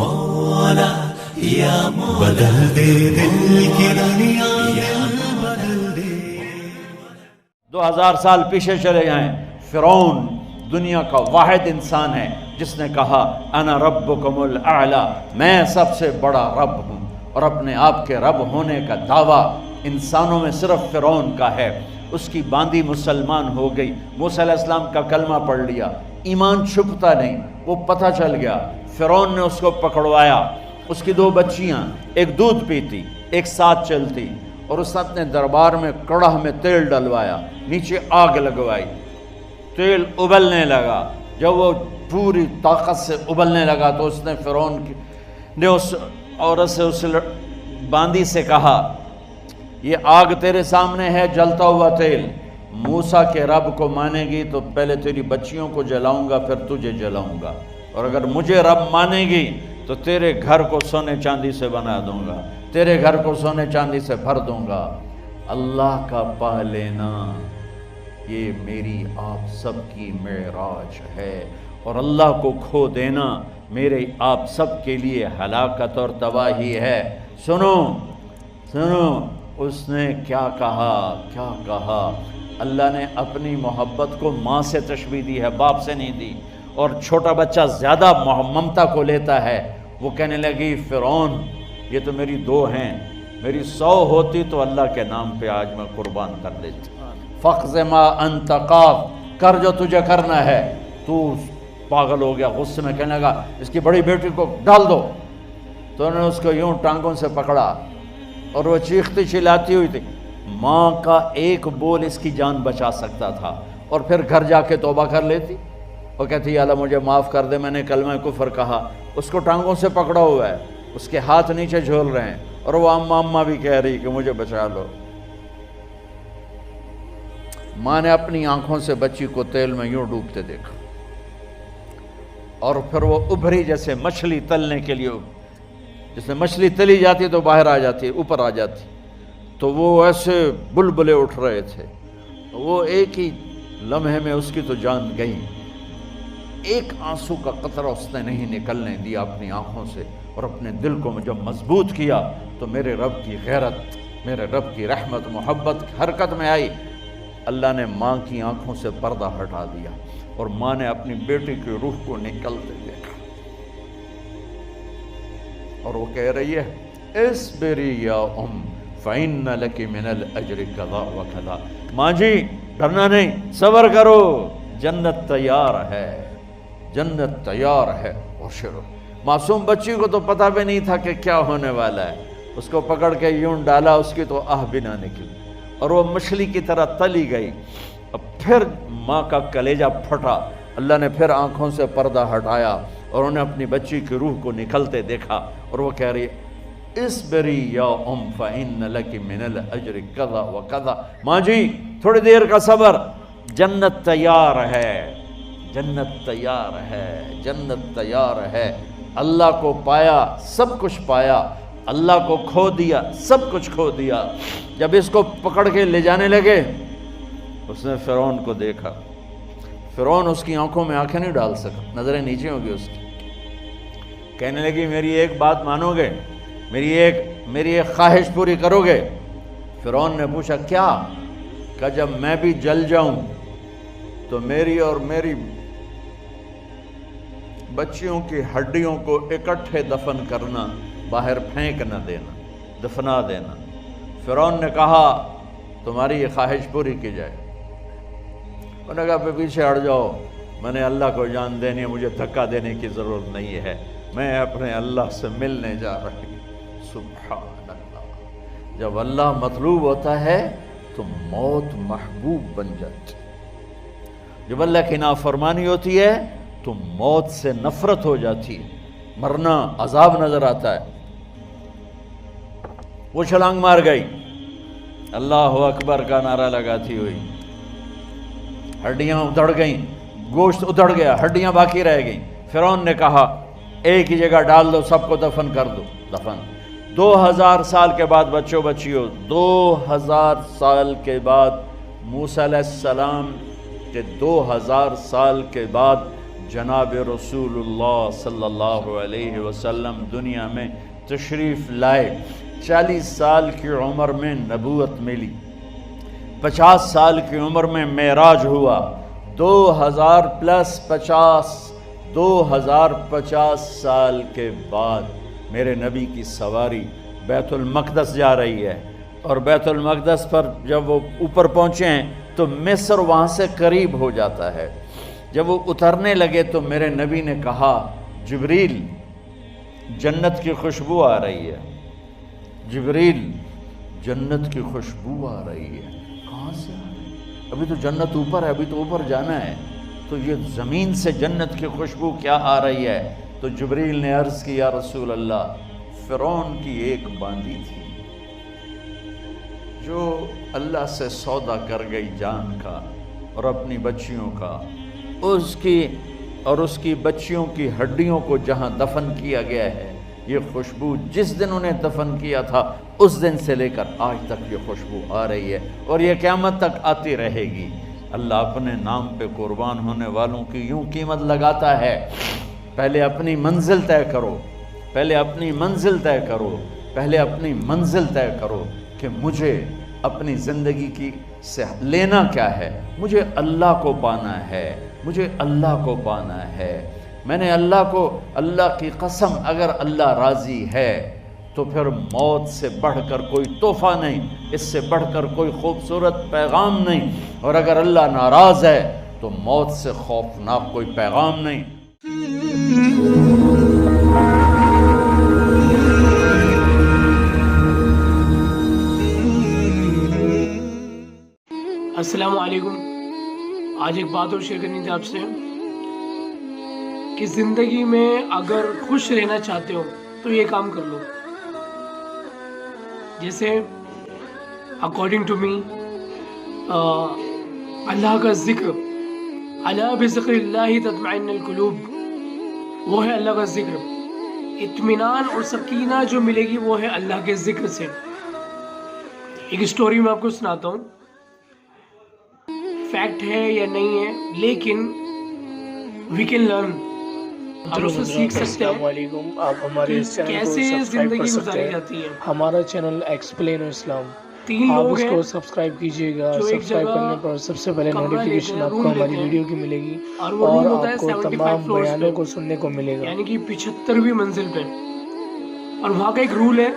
مولا یا مولا بدل دے دل کی دنیا بدل دے. 2000 سال پیچھے چلے جائیں، فرعون دنیا کا واحد انسان ہے جس نے کہا انا ربکم الاعلی، میں سب سے بڑا رب ہوں، اور اپنے آپ کے رب ہونے کا دعویٰ انسانوں میں صرف فرعون کا ہے. اس کی باندی مسلمان ہو گئی، موسیٰ علیہ السلام کا کلمہ پڑھ لیا، ایمان چھپتا نہیں، وہ پتہ چل گیا. فرعون نے اس کو پکڑوایا، اس کی 2 بچیاں، ایک دودھ پیتی ایک ساتھ چلتی، اور اس نے اپنے دربار میں کڑاہ میں تیل ڈلوایا، نیچے آگ لگوائی، تیل ابلنے لگا. جب وہ پوری طاقت سے ابلنے لگا تو اس نے فرعون نے اس عورت سے، اس باندی سے کہا یہ آگ تیرے سامنے ہے، جلتا ہوا تیل، موسیٰ کے رب کو مانے گی تو پہلے تیری بچیوں کو جلاؤں گا پھر تجھے جلاؤں گا، اور اگر مجھے رب مانے گی تو تیرے گھر کو سونے چاندی سے بنا دوں گا، تیرے گھر کو سونے چاندی سے بھر دوں گا. اللہ کا پا لینا یہ میری آپ سب کی معراج ہے، اور اللہ کو کھو دینا میرے آپ سب کے لیے ہلاکت اور تباہی ہے. سنو سنو اس نے کیا کہا. اللہ نے اپنی محبت کو ماں سے تشبیہ دی ہے، باپ سے نہیں دی. اور چھوٹا بچہ زیادہ ممتا کو لیتا ہے. وہ کہنے لگی فرعون یہ تو میری 2 ہیں، میری 100 ہوتی تو اللہ کے نام پہ آج میں قربان کر دیتی. فقض ما انت قاض، کر جو تجھے کرنا ہے. تو پاگل ہو گیا، غصے میں کہنے لگا اس کی بڑی بیٹی کو ڈال دو. تو انہوں نے اس کو یوں ٹانگوں سے پکڑا اور وہ چیختی چلاتی ہوئی تھی. ماں کا ایک بول اس کی جان بچا سکتا تھا، اور پھر گھر جا کے توبہ کر لیتی اور کہتی اللہ مجھے معاف کر دے، میں نے کلمہ کفر کہا. اس کو ٹانگوں سے پکڑا ہوا ہے، اس کے ہاتھ نیچے جھول رہے ہیں، اور وہ اماں بھی کہہ رہی کہ مجھے بچا لو. ماں نے اپنی آنکھوں سے بچی کو تیل میں یوں ڈوبتے دیکھا، اور پھر وہ ابھری جیسے مچھلی تلنے کے لیے، جس میں مچھلی تلی جاتی تو باہر آ جاتی، اوپر آ جاتی. تو وہ ایسے بلبلے اٹھ رہے تھے. وہ ایک ہی لمحے میں اس کی تو جان گئی. ایک آنسو کا قطرہ اس نے نہیں نکلنے دیا اپنی آنکھوں سے، اور اپنے دل کو جب مضبوط کیا تو میرے رب کی غیرت، میرے رب کی رحمت محبت حرکت میں آئی. اللہ نے ماں کی آنکھوں سے پردہ ہٹا دیا، اور ماں نے اپنی بیٹی کی روح کو نکلتے دیکھا، اور وہ کہہ رہی ہے اصبری یا فإن لک من الأجر کذا وکذا. ماں جی ڈرنا نہیں، صبر کرو، جنت تیار ہے، جنت تیار ہے. ابشروا. معصوم بچی کو تو پتہ بھی نہیں تھا کہ کیا ہونے والا ہے. اس کو پکڑ کے یوں ڈالا، اس کی تو آہ بھی نہ نکلی، اور وہ مچھلی کی طرح تلی گئی. اب پھر ماں کا کلیجہ پھٹا. اللہ نے پھر آنکھوں سے پردہ ہٹایا، اور انہیں اپنی بچی کی روح کو نکلتے دیکھا، اور وہ کہہ رہی ہے اصبری یا فإن لک من الأجر کذا وکذا. ماں جی تھوڑی دیر کا صبر، جنت تیار ہے، جنت تیار ہے، جنت تیار ہے. اللہ کو پایا سب کچھ پایا، اللہ کو کھو دیا سب کچھ کھو دیا. جب اس کو پکڑ کے لے جانے لگے، اس نے فرعون کو دیکھا. فرعون اس کی آنکھوں میں آنکھیں نہیں ڈال سکا، نظریں نیچے ہوگی اس کی. کہنے لگی میری ایک بات مانو گے، میری ایک خواہش پوری کرو گے؟ فرعون نے پوچھا کیا؟ کہ جب میں بھی جل جاؤں تو میری اور میری بچیوں کی ہڈیوں کو اکٹھے دفن کرنا، باہر پھینک نہ دینا، دفنا دینا. فرعون نے کہا تمہاری یہ خواہش پوری کی جائے. انہوں نے کہا پیچھے ہٹ جاؤ، میں نے اللہ کو جان دینی ہے، مجھے دھکا دینے کی ضرورت نہیں ہے، میں اپنے اللہ سے ملنے جا رہی ہوں. سبحان اللہ. جب اللہ مطلوب ہوتا ہے تو موت محبوب بن جاتی. جب اللہ کی نافرمانی ہوتی ہے تو موت سے نفرت ہو جاتی، مرنا عذاب نظر آتا ہے. وہ چھلانگ مار گئی، اللہ اکبر کا نعرہ لگاتی ہوئی. ہڈیاں ادھڑ گئیں، گوشت ادھڑ گیا، ہڈیاں باقی رہ گئیں. فرعون نے کہا ایک ہی جگہ ڈال دو، سب کو دفن کر دو. دفن. 2000 سال کے بعد بچوں بچیوں، 2000 سال کے بعد موسیٰ علیہ السلام کے 2000 سال کے بعد جناب رسول اللہ صلی اللہ علیہ وسلم دنیا میں تشریف لائے، 40 سال کی عمر میں نبوت ملی، 50 سال کی عمر میں معراج ہوا، 2050 سال کے بعد میرے نبی کی سواری بیت المقدس جا رہی ہے، اور بیت المقدس پر جب وہ اوپر پہنچے ہیں تو مصر وہاں سے قریب ہو جاتا ہے۔ جب وہ اترنے لگے تو میرے نبی نے کہا جبریل جنت کی خوشبو آ رہی ہے، جبریل جنت کی خوشبو آ رہی ہے، کہاں سے آ رہی ہے؟ ابھی تو جنت اوپر ہے، ابھی تو اوپر جانا ہے، تو یہ زمین سے جنت کی خوشبو کیا آ رہی ہے؟ تو جبریل نے عرض کی یا رسول اللہ فرعون کی ایک باندی تھی جو اللہ سے سودا کر گئی جان کا اور اپنی بچیوں کا، اس کی بچیوں کی ہڈیوں کو جہاں دفن کیا گیا ہے، یہ خوشبو جس دن انہیں دفن کیا تھا اس دن سے لے کر آج تک یہ خوشبو آ رہی ہے اور یہ قیامت تک آتی رہے گی۔ اللہ اپنے نام پہ قربان ہونے والوں کی یوں قیمت لگاتا ہے، پہلے اپنی منزل طے کرو، پہلے اپنی منزل طے کرو، پہلے اپنی منزل طے کرو کہ مجھے اپنی زندگی کی سے لینا کیا ہے، مجھے اللہ کو پانا ہے، مجھے اللہ کو پانا ہے۔ میں نے اللہ کی قسم اگر اللہ راضی ہے تو پھر موت سے بڑھ کر کوئی تحفہ نہیں، اس سے بڑھ کر کوئی خوبصورت پیغام نہیں، اور اگر اللہ ناراض ہے تو موت سے خوفناک کوئی پیغام نہیں۔ السلام علیکم۔ آج ایک بات اور شیئر کرنی تھی آپ سے کہ زندگی میں اگر خوش رہنا چاہتے ہو تو یہ کام کر لو۔ جیسے اکارڈنگ ٹو می اللہ کا ذکر، الا بذکر اللہ تطمئن القلوب، وہ ہے اللہ کا ذکر۔ اطمینان اور سکینہ جو ملے گی وہ ہے اللہ کے ذکر سے۔ ایک سٹوری میں آپ کو سناتا ہوں، فیکٹ ہے یا نہیں ہے لیکن وی کین لرن، ہم اس سے سیکھ سکتے ہیں۔ السلام علیکم، آپ ہمارے اس چینل کو کیسے سبسکرائب زندگی کر سکتے گزاری ہیں۔ جاتی ہے۔ ہمارا چینل ایکسپلین اسلام، 3 آپ لوگ اس ہیں کو سبسکرائب کیجئے گا۔ جو ایک سبسکرائب جگہ کرنے پر سب سے پہلے کمرہ نوٹیفیکیشن لیتے ہیں، آپ روم کو ہماری لیتے ہیں، ویڈیو کی ملے گی اور وہ روم ہوتا ہے آپ کو 75 تمام فلورز بیانوں پہ، کو سننے کو ملے گا۔ یعنی کہ 75ویں منزل پہ۔ اور وہاں کا ایک رول ہے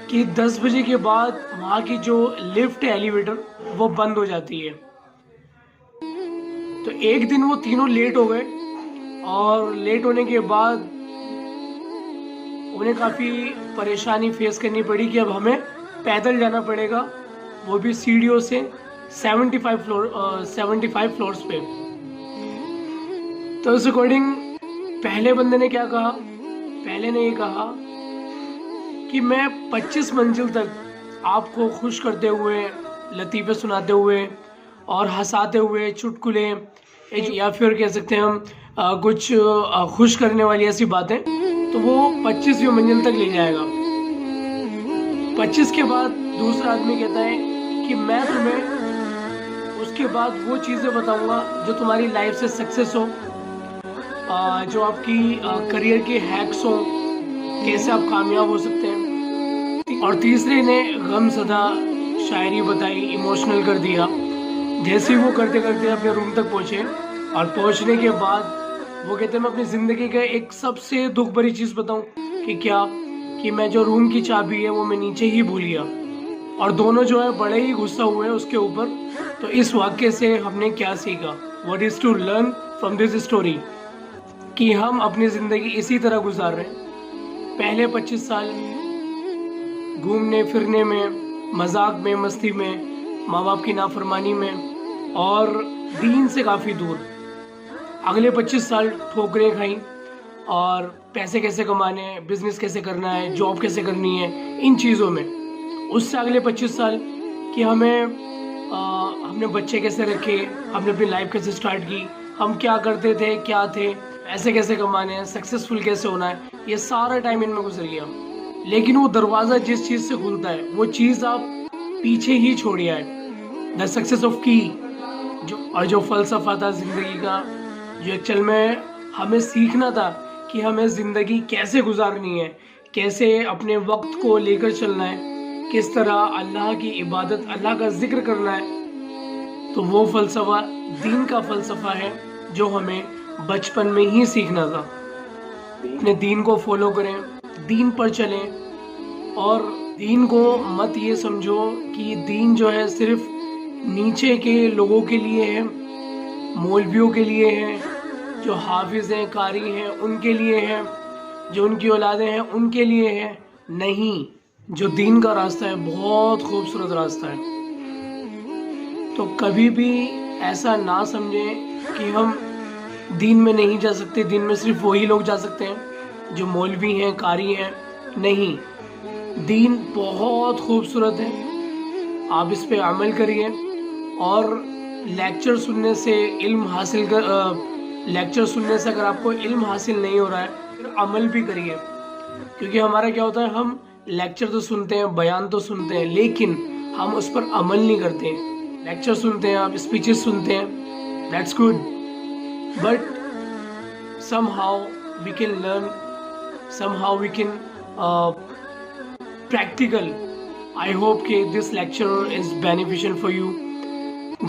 کہ 10 بجے کے بعد وہاں کی جو لفٹ ہے، ایلیویٹر، وہ بند ہو جاتی ہے۔ تو ایک دن وہ تینوں لیٹ ہو گئے، اور لیٹ ہونے کے بعد انہیں کافی پریشانی فیس کرنی پڑی کہ اب ہمیں پیدل جانا پڑے گا، وہ بھی سیڑھیوں سے 75 فلورز پہ۔ تو اس اکارڈنگ پہلے بندے نے کیا کہا؟ پہلے نے یہ کہا کہ میں 25 منزل تک آپ کو خوش کرتے ہوئے، لطیفے سناتے ہوئے اور ہنساتے ہوئے، چٹکلے یا پھر کہہ سکتے ہیں ہم کچھ خوش کرنے والی ایسی باتیں، تو وہ 25ویں منزل تک لے جائے گا۔ 25 کے بعد دوسرا آدمی کہتا ہے کہ میں تمہیں اس کے بعد وہ چیزیں بتاؤں گا جو تمہاری لائف سے سکسیس ہو، جو آپ کی کریئر کے ہیکس ہوں، کیسے آپ کامیاب ہو سکتے ہیں۔ اور تیسرے نے غم زدہ شاعری بتائی، ایموشنل کر دیا۔ جیسے وہ کرتے کرتے اپنے روم تک پہنچے، اور پہنچنے کے بعد وہ کہتے ہیں میں اپنی زندگی کا ایک سب سے دکھ بھری چیز بتاؤں کہ کیا، کہ میں جو روم کی چابی ہے وہ میں نیچے ہی بھول گیا۔ اور دونوں جو ہے بڑے ہی غصہ ہوئے اس کے اوپر۔ تو اس واقعے سے ہم نے کیا سیکھا؟ What is to learn from this story? کہ ہم اپنی زندگی اسی طرح گزار رہے ہیں۔ پہلے 25 سال گھومنے پھرنے میں، مذاق میں، مستی میں، ماں باپ کی نافرمانی میں اور دین سے کافی دور۔ اگلے 25 سال ٹھوکریں کھائیں، اور پیسے کیسے کمانے ہیں، بزنس کیسے کرنا ہے، جاب کیسے کرنی ہے، ان چیزوں میں۔ اس سے اگلے 25 سال کہ ہم نے بچے کیسے رکھے، ہم نے اپنی لائف کیسے سٹارٹ کی، ہم کیا کرتے تھے، کیا تھے، پیسے کیسے کمانے ہیں، سکسیسفل کیسے ہونا ہے، یہ سارا ٹائم ان میں گزر گیا۔ لیکن وہ دروازہ جس چیز سے کھلتا ہے وہ چیز آپ پیچھے ہی چھوڑی ہے۔ دا سکسیس آف کی، اور جو فلسفہ تھا زندگی کا، جو ایکچوئل میں ہمیں سیکھنا تھا کہ ہمیں زندگی کیسے گزارنی ہے، کیسے اپنے وقت کو لے کر چلنا ہے، کس طرح اللہ کی عبادت، اللہ کا ذکر کرنا ہے. تو وہ فلسفہ دین کا فلسفہ ہے جو ہمیں بچپن میں ہی سیکھنا تھا. اپنے دین کو فالو کریں، دین پر چلیں، اور دین کو مت یہ سمجھو کہ دین جو ہے صرف نیچے کے لوگوں کے لیے ہے، مولویوں کے لیے ہے، جو حافظ ہیں، قاری ہیں ان کے لیے ہے، جو ان کی اولادیں ہیں ان کے لیے ہے. نہیں، جو دین کا راستہ ہے بہت خوبصورت راستہ ہے. تو کبھی بھی ایسا نہ سمجھیں کہ ہم دین میں نہیں جا سکتے، دین میں صرف وہی لوگ جا سکتے ہیں جو مولوی ہیں، قاری ہیں. نہیں، دین بہت خوبصورت ہے، آپ اس پہ عمل کریے. اور لیکچر سننے سے علم حاصل لیکچر سننے سے اگر آپ کو علم حاصل نہیں ہو رہا ہے پھر عمل بھی کریے. کیونکہ ہمارا کیا ہوتا ہے، ہم لیکچر تو سنتے ہیں، بیان تو سنتے ہیں، لیکن ہم اس پر عمل نہیں کرتے ہیں. لیکچر سنتے ہیں، آپ اسپیچز سنتے ہیں، that's good, but somehow we can learn, somehow we can practical. I hope کہ this lecture is beneficial for you.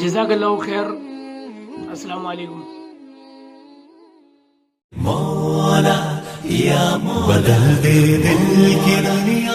جزاک اللہ خیر. السلام علیکم. مولا یا مولا بدل دے دل کی دنیا